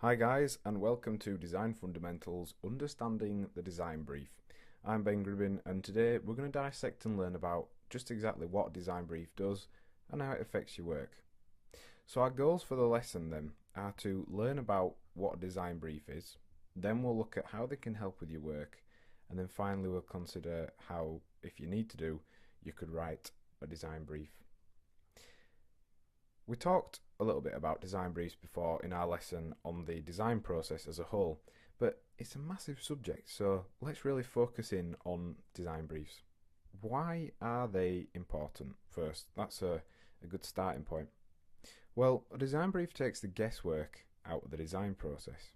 Hi guys, and welcome to Design Fundamentals Understanding the Design Brief. I'm Ben Gribbin, and today we're going to dissect and learn about just exactly what a design brief does and how it affects your work. So our goals for the lesson then are to learn about what a design brief is, then we'll look at how they can help with your work, and then finally we'll consider how, if you need to do, you could write a design brief. We talked a little bit about design briefs before in our lesson on the design process as a whole, but it's a massive subject, so let's really focus in on design briefs. Why are they important first? That's a good starting point. Well, a design brief takes the guesswork out of the design process.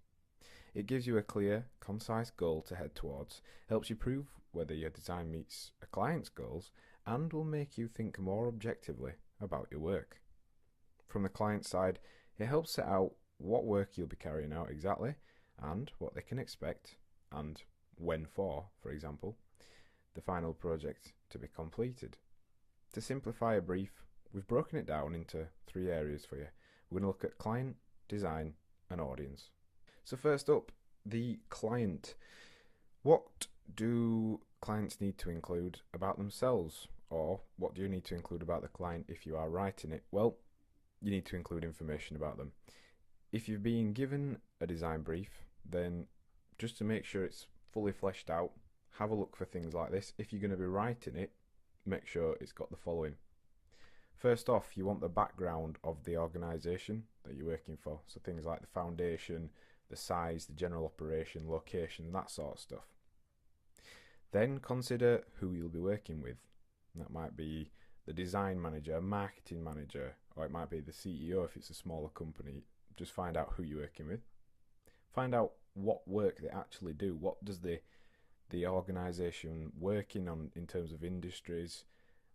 It gives you a clear, concise goal to head towards, helps you prove whether your design meets a client's goals, and will make you think more objectively about your work. From the client side, it helps set out what work you'll be carrying out exactly, and what they can expect, and when for example, the final project to be completed. To simplify a brief, we've broken it down into three areas for you. We're going to look at client, design, and audience. So first up, the client. What do clients need to include about themselves? Or what do you need to include about the client if you are writing it? Well, you need to include information about them. If you've been given a design brief, then just to make sure it's fully fleshed out, have a look for things like this. If you're going to be writing it, make sure it's got the following. First off, you want the background of the organisation that you're working for. So things like the foundation, the size, the general operation, location, that sort of stuff. Then consider who you'll be working with. That might be the design manager, marketing manager, or it might be the CEO if it's a smaller company. Just find out who you're working with. Find out what work they actually do. What does the organisation working on in terms of industries,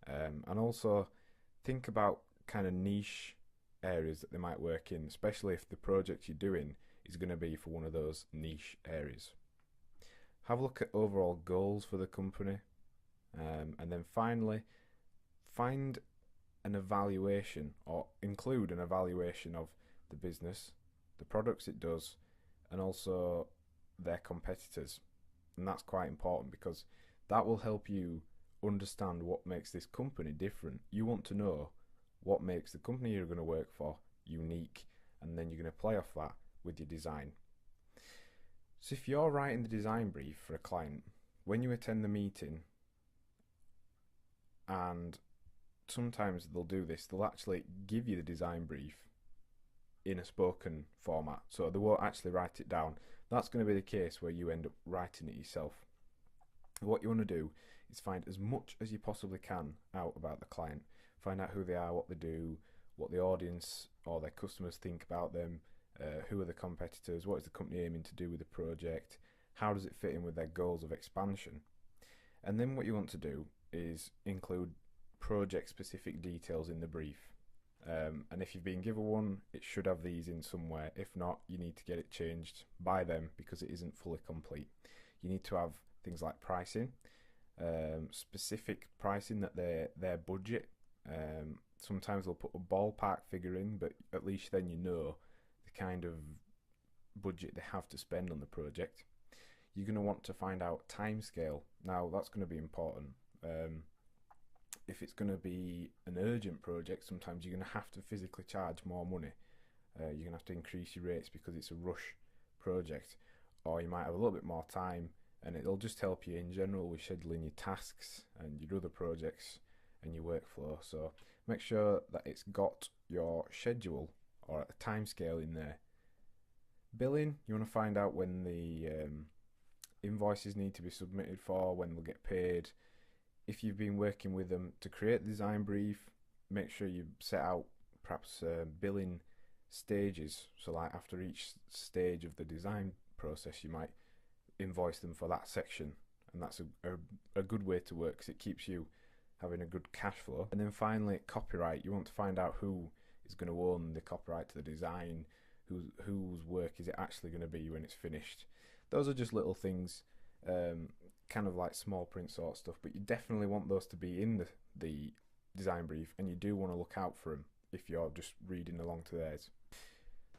and also think about kind of niche areas that they might work in, especially if the project you're doing is going to be for one of those niche areas. Have a look at overall goals for the company, and then finally find an evaluation or include an evaluation of the business, the products it does, and also their competitors. And that's quite important because that will help you understand what makes this company different. You want to know what makes the company you're going to work for unique, and then you're going to play off that with your design. So if you're writing the design brief for a client, when you attend the meeting, and sometimes they'll do this, they'll actually give you the design brief in a spoken format, so they won't actually write it down. That's going to be the case where you end up writing it yourself. What you want to do is find as much as you possibly can out about the client. Find out who they are, what they do, what the audience or their customers think about them, who are the competitors, what is the company aiming to do with the project, how does it fit in with their goals of expansion. And then what you want to do is include project specific details in the brief. And if you've been given one, it should have these in somewhere. If not, you need to get it changed by them because it isn't fully complete. You need to have things like pricing, specific pricing that their budget. Sometimes they'll put a ballpark figure in, but at least then you know the kind of budget they have to spend on the project. You're going to want to find out timescale. Now that's going to be important. If it's going to be an urgent project, sometimes you're going to have to physically charge more money. You're going to have to increase your rates because it's a rush project, or you might have a little bit more time, and it'll just help you in general with scheduling your tasks and your other projects and your workflow. So make sure that it's got your schedule or a time scale in there. Billing, you want to find out when the invoices need to be submitted for, when they'll get paid. If you've been working with them to create the design brief, make sure you set out perhaps billing stages. So like after each stage of the design process, you might invoice them for that section, and that's a good way to work because it keeps you having a good cash flow. And then finally, copyright. You want to find out who is going to own the copyright to the design, whose work is it actually going to be when it's finished. Those are just little things, kind of like small print sort of stuff, but you definitely want those to be in the design brief, and you do want to look out for them if you're just reading along to theirs.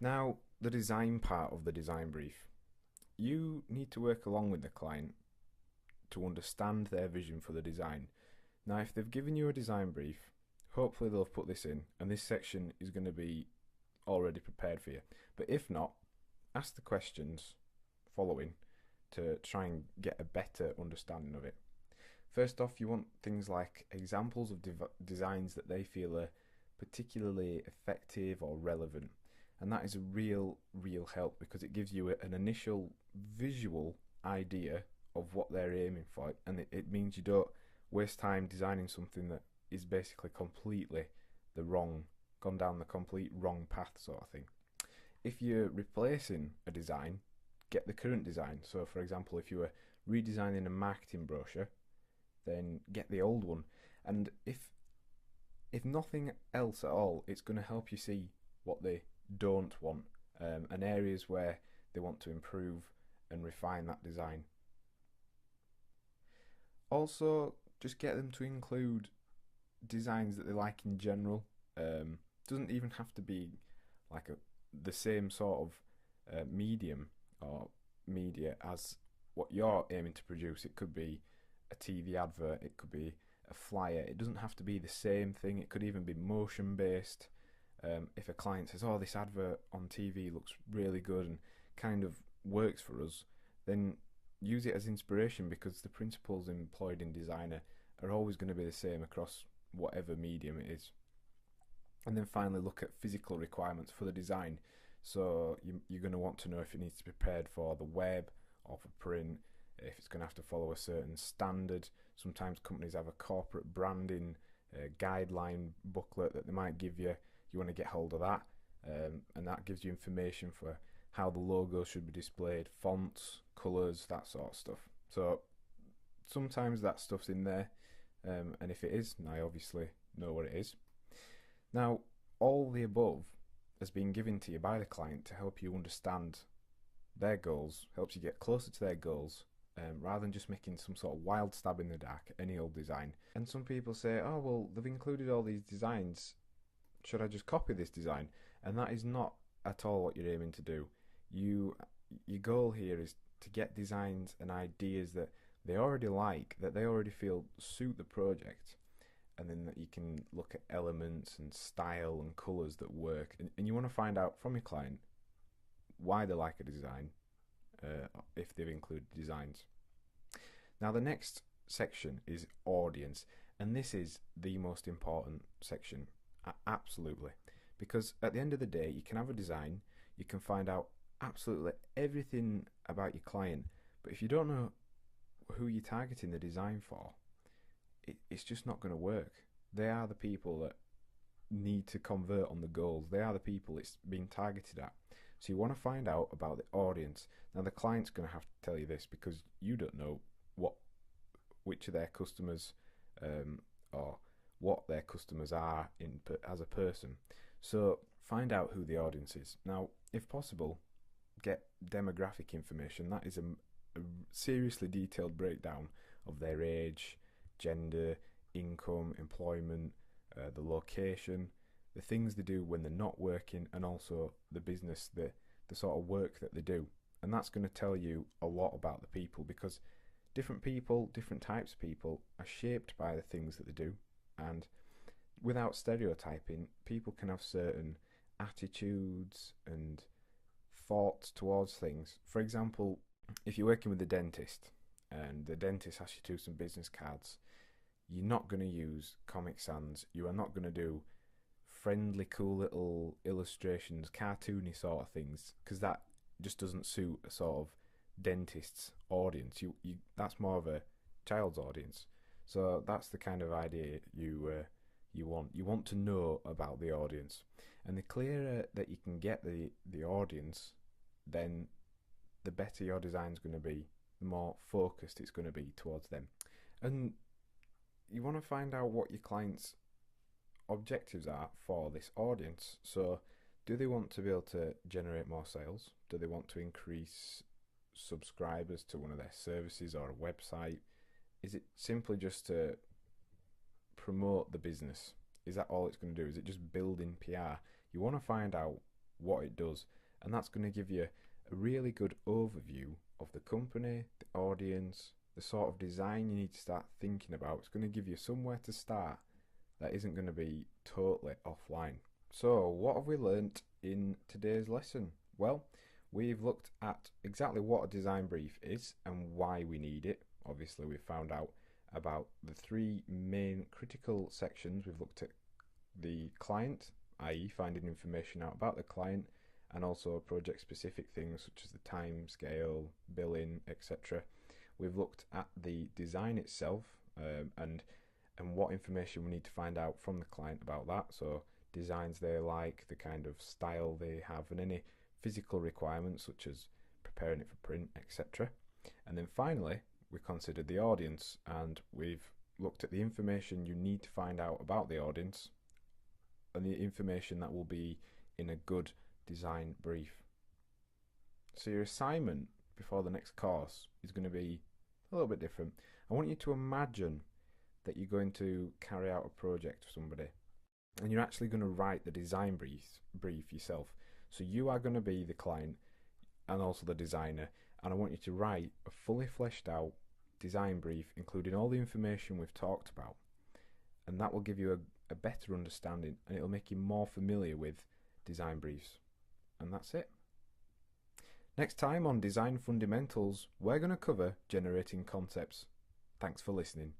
Now, the design part of the design brief. You need to work along with the client to understand their vision for the design. Now, if they've given you a design brief, hopefully they'll have put this in, and this section is going to be already prepared for you. But if not, ask the questions following to try and get a better understanding of it. First off, you want things like examples of designs that they feel are particularly effective or relevant. And that is a real help because it gives you an initial visual idea of what they're aiming for, and it means you don't waste time designing something that is basically completely gone down the complete wrong path sort of thing. If you're replacing a design, get the current design. So, for example, if you were redesigning a marketing brochure, then get the old one. And if nothing else at all, it's going to help you see what they don't want, and areas where they want to improve and refine that design. Also, just get them to include designs that they like in general. Doesn't even have to be like the same sort of medium or media as what you're aiming to produce. It could be a TV advert, it could be a flyer. It doesn't have to be the same thing. It could even be motion based. If a client says, "Oh, this advert on TV looks really good and kind of works for us," then use it as inspiration because the principles employed in designer are always going to be the same across whatever medium it is. And then finally, look at physical requirements for the design. So you're going to want to know if it needs to be prepared for the web or for print, if it's going to have to follow a certain standard. Sometimes companies have a corporate branding guideline booklet that they might give you. You want to get hold of that, and that gives you information for how the logo should be displayed, fonts, colours, that sort of stuff. So sometimes that stuff's in there, and if it is, I obviously know what it is. Now, all the above has been given to you by the client to help you understand their goals, helps you get closer to their goals, rather than just making some sort of wild stab in the dark at any old design. And some people say, "Oh, well, they've included all these designs. Should I just copy this design?" And that is not at all what you're aiming to do. Your goal here is to get designs and ideas that they already like, that they already feel suit the project, and then that you can look at elements and style and colours that work. And you want to find out from your client why they like a design, if they've included designs. Now, the next section is audience, and this is the most important section. Absolutely. Because at the end of the day, you can have a design, you can find out absolutely everything about your client, but if you don't know who you're targeting the design for, it's just not going to work. They are the people that need to convert on the goals. They are the people it's being targeted at. So you want to find out about the audience. Now, the client's going to have to tell you this because you don't know which of their customers or what their customers are as a person. So find out who the audience is. Now, if possible, get demographic information. That is a seriously detailed breakdown of their age, gender, income, employment, the location, the things they do when they're not working, and also the business, the sort of work that they do. And that's going to tell you a lot about the people, because different people, different types of people are shaped by the things that they do. And without stereotyping, people can have certain attitudes and thoughts towards things. For example, if you're working with a dentist and the dentist asks you to do some business cards, you're not going to use Comic Sans. You are not going to do friendly, cool little illustrations, cartoony sort of things, because that just doesn't suit a sort of dentist's audience. You that's more of a child's audience. So that's the kind of idea you want. You want to know about the audience, and the clearer that you can get the audience, then the better your design's going to be, the more focused it's going to be towards them. And you want to find out what your client's objectives are for this audience. So do they want to be able to generate more sales? Do they want to increase subscribers to one of their services or a website? Is it simply just to promote the business? Is that all it's going to do? Is it just building PR? You want to find out what it does, and that's going to give you a really good overview of the company, the audience, the sort of design you need to start thinking about. It's going to give you somewhere to start that isn't going to be totally offline. So what have we learnt in today's lesson? Well, we've looked at exactly what a design brief is and why we need it. Obviously, we've found out about the three main critical sections. We've looked at the client, i.e. finding information out about the client, and also project-specific things such as the time scale, billing, etc. We've looked at the design itself and what information we need to find out from the client about that. So designs they like, the kind of style they have, and any physical requirements such as preparing it for print, etc. And then finally, we considered the audience, and we've looked at the information you need to find out about the audience and the information that will be in a good design brief. So your assignment before the next course is going to be a little bit different. I want you to imagine that you're going to carry out a project for somebody, and you're actually going to write the design brief yourself. So you are going to be the client and also the designer, and I want you to write a fully fleshed out design brief including all the information we've talked about, and that will give you a better understanding, and it'll make you more familiar with design briefs. And that's it. Next time on Design Fundamentals, we're going to cover generating concepts. Thanks for listening.